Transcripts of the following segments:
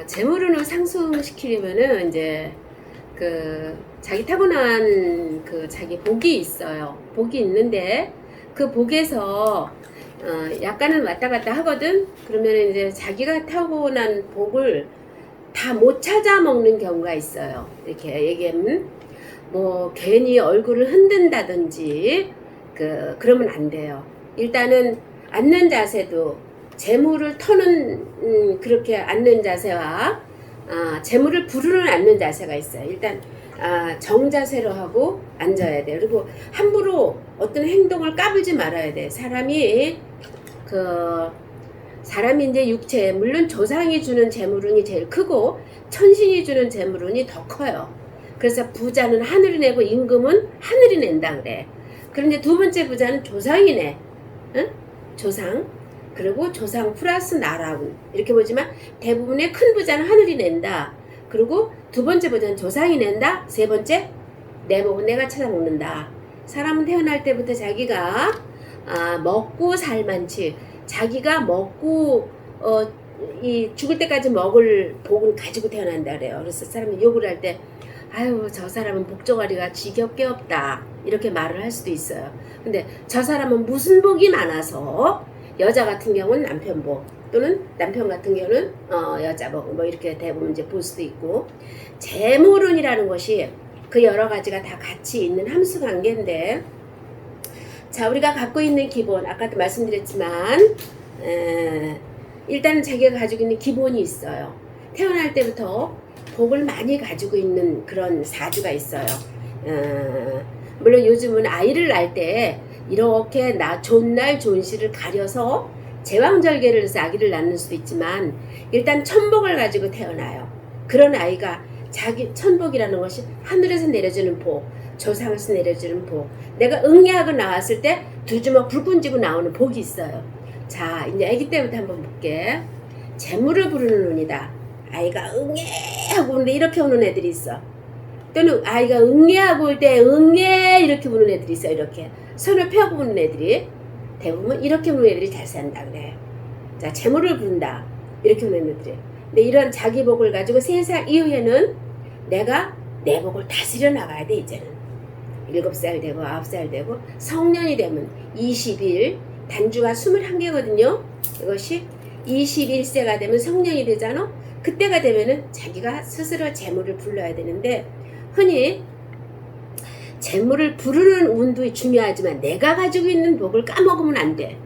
재물운을 상승시키려면은 이제 자기 타고난 자기 복이 있어요. 복이 있는데 그 복에서 약간은 왔다 갔다 하거든. 그러면 이제 자기가 타고난 복을 다 못 찾아 먹는 경우가 있어요. 이렇게 얘기하면 뭐 괜히 얼굴을 흔든다든지 그러면 안 돼요. 일단은 앉는 자세도 재물을 터는 그렇게 앉는 자세와 재물을 부르는 앉는 자세가 있어요. 일단 정자세로 하고 앉아야 돼요. 그리고 함부로 어떤 행동을 까불지 말아야 돼. 사람이 이제 육체, 물론 조상이 주는 재물운이 제일 크고 천신이 주는 재물운이 더 커요. 그래서 부자는 하늘이 내고 임금은 하늘이 낸다 그래. 그런데 두 번째 부자는 조상이 내. 응? 조상. 그리고 조상 플러스 나라운. 이렇게 보지만 대부분의 큰 부자는 하늘이 낸다. 그리고 두 번째 부자는 조상이 낸다. 세 번째, 내 복은 내가 찾아먹는다. 사람은 태어날 때부터 자기가 먹고 살만치 자기가 먹고 이 죽을 때까지 먹을 복은 가지고 태어난다 그래요. 그래서 사람이 욕을 할 때 아유 저 사람은 복조가리가 지겹게 없다 이렇게 말을 할 수도 있어요. 근데 저 사람은 무슨 복이 많아서 여자 같은 경우는 남편 복 또는 남편 같은 경우는 여자 복 뭐 이렇게 대부분 이제 볼 수도 있고 재물운이라는 것이 그 여러 가지가 다 같이 있는 함수 관계인데 자 우리가 갖고 있는 기본 아까도 말씀드렸지만 일단은 자기가 가지고 있는 기본이 있어요. 태어날 때부터 복을 많이 가지고 있는 그런 사주가 있어요. 물론 요즘은 아이를 낳을 때 이렇게 좋은 날 좋은 시를 가려서 제왕절개를 해서 아기를 낳는 수도 있지만 일단 천복을 가지고 태어나요. 그런 아이가 자기 천복이라는 것이 하늘에서 내려주는 복, 조상에서 내려주는 복. 내가 응애하고 나왔을 때 두 주먹 불끈 쥐고 나오는 복이 있어요. 자 이제 아기 때부터 한번 볼게. 재물을 부르는 운이다. 아이가 응애하고 오는데 이렇게 오는 애들이 있어. 또는 아이가 응애하고 올 때 응애 이렇게 우는 애들이 있어. 이렇게 손을 펴고 우는 애들이 대부분 이렇게 우는 애들이 잘 산다 그래. 자 재물을 부른다 이렇게 우는 애들이. 근데 이런 자기 복을 가지고 3살 이후에는 내가 내 복을 다스려 나가야 돼. 이제는 7살 되고 9살 되고 성년이 되면 20일 단주가 21개거든요. 이것이 21세가 되면 성년이 되잖아. 그때가 되면은 자기가 스스로 재물을 불러야 되는데 흔히 재물을 부르는 운도 중요하지만 내가 가지고 있는 복을 까먹으면 안 돼.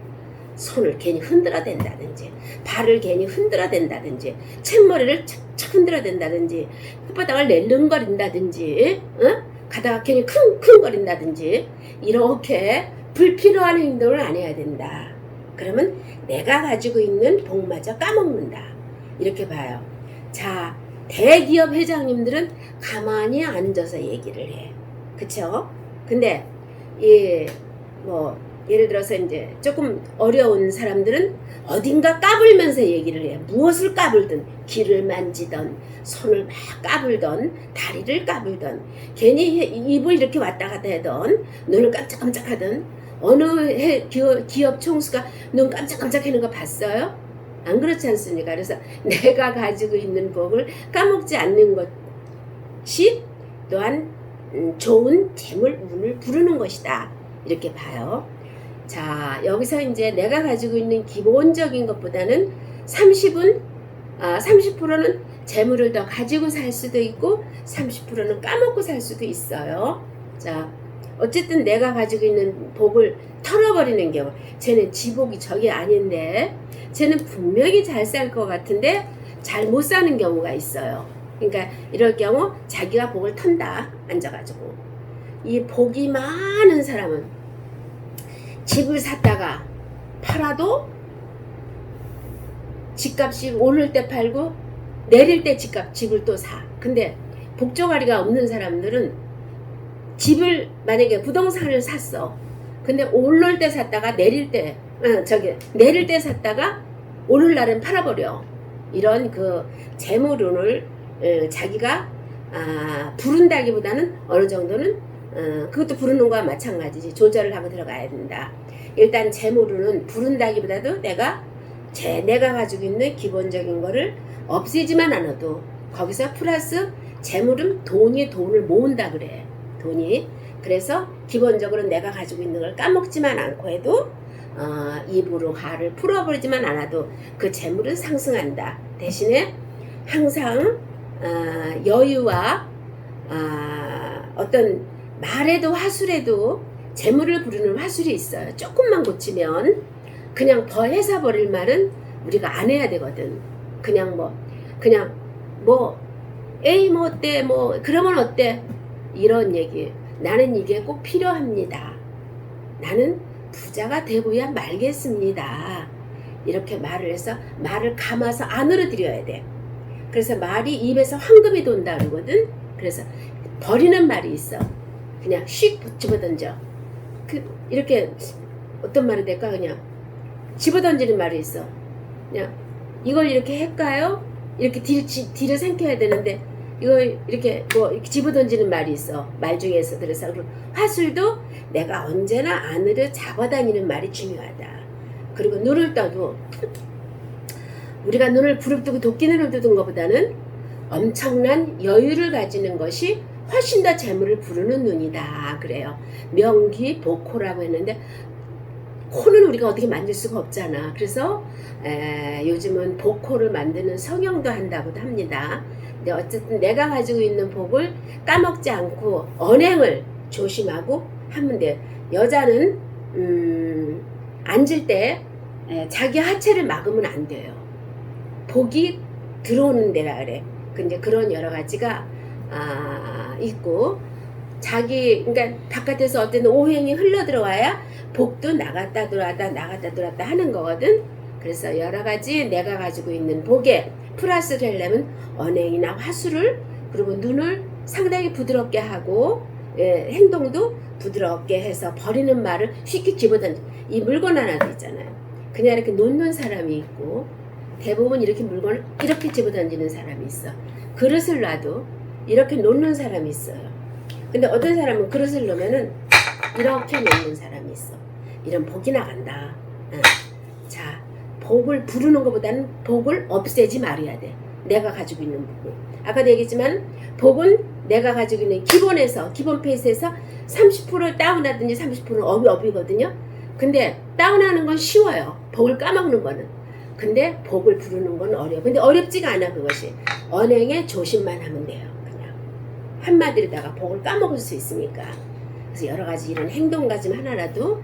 손을 괜히 흔들어 댄다든지 발을 괜히 흔들어 댄다든지 책머리를 착착 흔들어 댄다든지 혓바닥을 낼름거린다든지 가다가 괜히 킁킁거린다든지 이렇게 불필요한 행동을 안 해야 된다. 그러면 내가 가지고 있는 복마저 까먹는다. 이렇게 봐요. 자, 대기업 회장님들은 가만히 앉아서 얘기를 해. 그쵸? 근데 예를 들어서 이제 조금 어려운 사람들은 어딘가 까불면서 얘기를 해. 무엇을 까불든 귀를 만지던 손을 막 까불던 다리를 까불던 괜히 입을 이렇게 왔다 갔다 하던 눈을 깜짝깜짝 하던 어느 기업 총수가 눈 깜짝깜짝 하는 거 봤어요? 안 그렇지 않습니까? 그래서 내가 가지고 있는 복을 까먹지 않는 것이 또한 좋은 재물 운을 부르는 것이다. 이렇게 봐요. 자, 여기서 이제 내가 가지고 있는 기본적인 것보다는 30%는 재물을 더 가지고 살 수도 있고 30%는 까먹고 살 수도 있어요. 자, 어쨌든 내가 가지고 있는 복을 털어버리는 경우 쟤는 지복이 저게 아닌데 쟤는 분명히 잘 살 것 같은데 잘 못 사는 경우가 있어요. 그러니까 이럴 경우 자기가 복을 턴다. 앉아가지고 이 복이 많은 사람은 집을 샀다가 팔아도 집값이 오를 때 팔고 내릴 때 집을 또 사. 근데 복조가리가 없는 사람들은 집을 만약에 부동산을 샀어. 근데 오를 때 샀다가 내릴 때 샀다가 오를 날은 팔아버려. 이런 재물운을 자기가 부른다기보다는 어느 정도는 그것도 부르는 거와 마찬가지지. 조절을 하고 들어가야 된다. 일단 재물운은 부른다기보다도 내가 가지고 있는 기본적인 거를 없애지만 않아도 거기서 플러스 재물은 돈을 모은다 그래. 돈이. 그래서 기본적으로 내가 가지고 있는 걸 까먹지만 않고 해도 입으로 화를 풀어버리지만 않아도 그 재물은 상승한다. 대신에 항상 여유와 어떤 말에도 화술에도 재물을 부르는 화술이 있어요. 조금만 고치면 그냥 해서 버릴 말은 우리가 안 해야 되거든. 그냥 에이 뭐 어때 뭐 그러면 어때 이런 얘기. 나는 이게 꼭 필요합니다. 나는 부자가 되고야 말겠습니다. 이렇게 말을 해서 말을 감아서 안으로 들여야 돼. 그래서 말이 입에서 황금이 돈다 그러거든. 그래서 버리는 말이 있어. 그냥 휙 집어던져. 이렇게 어떤 말이 될까? 그냥 집어던지는 말이 있어. 그냥 이걸 이렇게 할까요? 이렇게 뒤를 삼켜야 되는데 이걸 이렇게 집어던지는 말이 있어. 말 중에서. 그래서 화술도 내가 언제나 안으로 잡아다니는 말이 중요하다. 그리고 눈을 떠도 우리가 눈을 부릅뜨고 도끼눈을 뜨는 것보다는 엄청난 여유를 가지는 것이 훨씬 더 재물을 부르는 눈이다. 그래요. 명기, 복호라고 했는데 코는 우리가 어떻게 만들 수가 없잖아. 그래서 요즘은 복호를 만드는 성형도 한다고도 합니다. 근데 어쨌든 내가 가지고 있는 복을 까먹지 않고 언행을 조심하고 하면 돼요. 여자는 앉을 때 자기 하체를 막으면 안 돼요. 복이 들어오는 데라 그래. 근데 그런 여러 가지가 있고 그러니까 바깥에서 어떤 오행이 흘러 들어와야 복도 나갔다 들어왔다 하는 거거든. 그래서 여러 가지 내가 가지고 있는 복에 플러스를 하려면 언행이나 화술을 그리고 눈을 상당히 부드럽게 하고 행동도 부드럽게 해서 버리는 말을 쉽게 집어던져. 이 물건 하나도 있잖아요. 그냥 이렇게 놓는 사람이 있고 대부분 이렇게 물건을 이렇게 집어던지는 사람이 있어. 그릇을 놔도 이렇게 놓는 사람이 있어요. 근데 어떤 사람은 그릇을 놓으면은 이렇게 놓는 사람이 있어. 이런 복이 나간다. 자, 복을 부르는 것보다는 복을 없애지 말아야 돼. 내가 가지고 있는 복을. 아까도 얘기했지만 복은 내가 가지고 있는 기본 페이스에서 30% 다운하든지 30%는 업이거든요. 근데 다운하는 건 쉬워요. 복을 까먹는 거는. 근데 복을 부르는 건 어려워. 근데 어렵지가 않아 그것이. 언행에 조심만 하면 돼요. 그냥 한마디로다가 복을 까먹을 수 있으니까. 그래서 여러 가지 이런 행동가짐 하나라도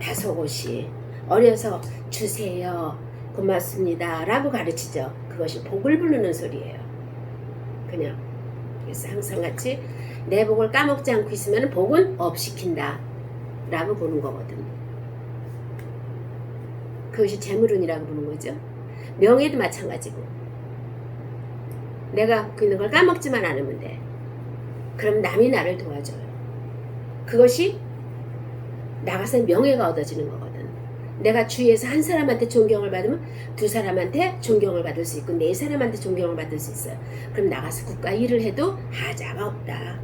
다소곳이 어려서 주세요, 고맙습니다 라고 가르치죠. 그것이 복을 부르는 소리예요. 그냥 그래서 항상 같이 내 복을 까먹지 않고 있으면 복은 업시킨다 라고 보는 거거든. 그것이 재물운이라고 부르는 거죠. 명예도 마찬가지고 내가 갖고 있는 걸 까먹지만 않으면 돼. 그럼 남이 나를 도와줘요. 그것이 나가서 명예가 얻어지는 거거든. 내가 주위에서 한 사람한테 존경을 받으면 두 사람한테 존경을 받을 수 있고 네 사람한테 존경을 받을 수 있어요. 그럼 나가서 국가 일을 해도 하자가 없다.